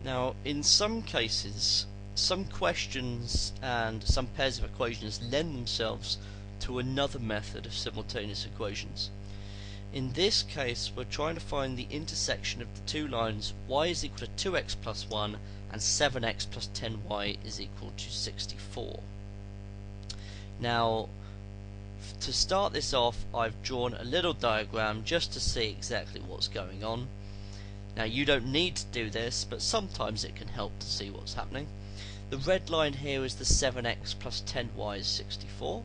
Now, in some cases, some questions and some pairs of equations lend themselves to another method of simultaneous equations. In this case, we're trying to find the intersection of the two lines y is equal to 2x plus 1 and 7x plus 10y is equal to 64. Now, to start this off, I've drawn a little diagram just to see exactly what's going on. Now, you don't need to do this, but sometimes it can help to see what's happening. The red line here is the 7x plus 10y is 64,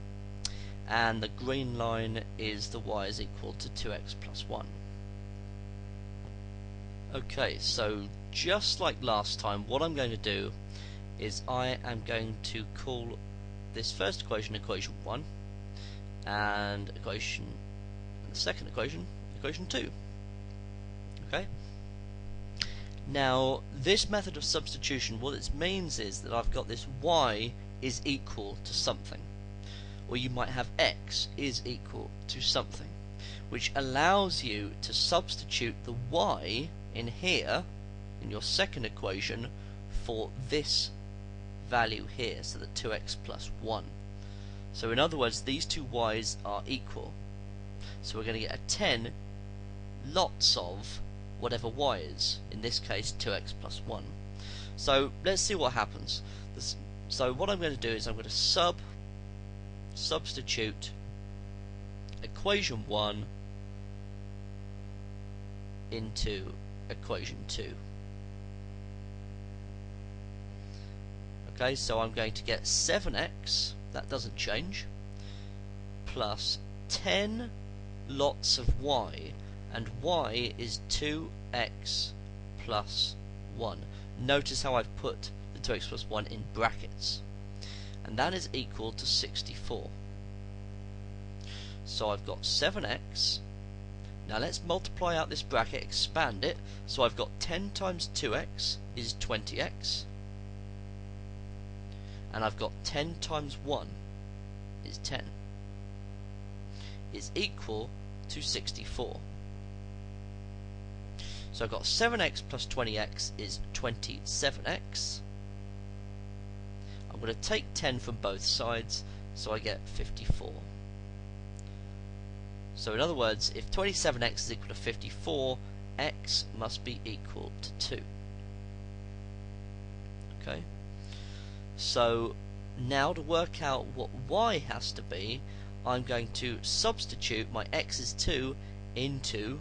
and the green line is the y is equal to 2x plus 1. Okay, so just like last time, what I'm going to do is I am going to call this first equation equation 1, and the second equation 2. Okay. Now, this method of substitution, what it means is that I've got this y is equal to something, or you might have x is equal to something, which allows you to substitute the y in here, in your second equation, for this value here, so the 2x plus 1. So in other words, these two y's are equal. So we're going to get a 10 lots of whatever y is, in this case 2x plus 1. So let's see what happens. So what I'm going to do is I'm going to substitute equation 1 into equation 2. Okay, so I'm going to get 7x, that doesn't change, plus 10 lots of y, and y is 2x plus 1. Notice how I've put the 2x plus 1 in brackets, and that is equal to 64. So I've got 7x. Now let's multiply out this bracket, expand it, so I've got 10 times 2x is 20x, and I've got 10 times 1 is 10, is equal to 64. So I've got 7x plus 20x is 27x. I'm going to take 10 from both sides, so I get 54. So in other words, if 27x is equal to 54, x must be equal to 2. Okay? So now to work out what y has to be, I'm going to substitute my x is 2 into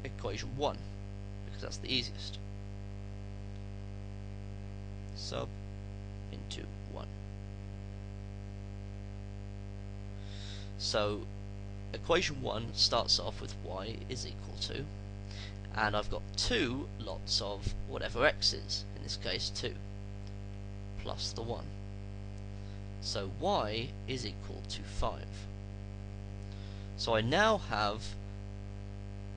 equation 1, because that's the easiest. Sub into 1. So equation 1 starts off with y is equal to, and I've got 2 lots of whatever x is, in this case 2, plus the 1. So y is equal to 5. So I now have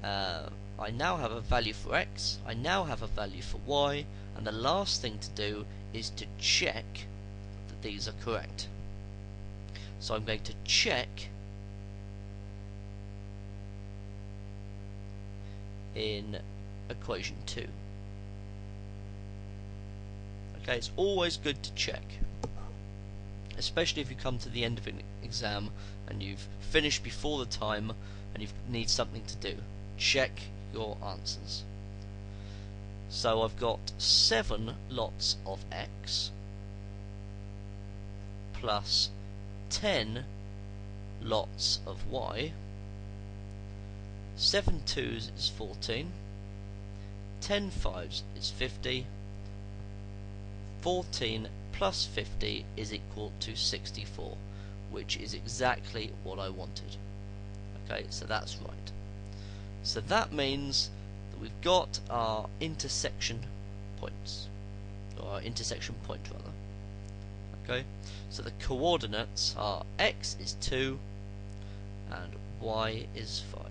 a value for x, I now have a value for y, and the last thing to do is to check that these are correct. So I'm going to check in equation 2. Okay, it's always good to check, especially if you come to the end of an exam and you've finished before the time and you need something to do. Check your answers. So I've got 7 lots of x plus 10 lots of y. 7 2s is 14, 10 5s is 50, 14 plus 50 is equal to 64, which is exactly what I wanted. Okay, so that's right. So that means that we've got our intersection points, or our intersection point rather. Okay, so the coordinates are x is 2 and y is 5.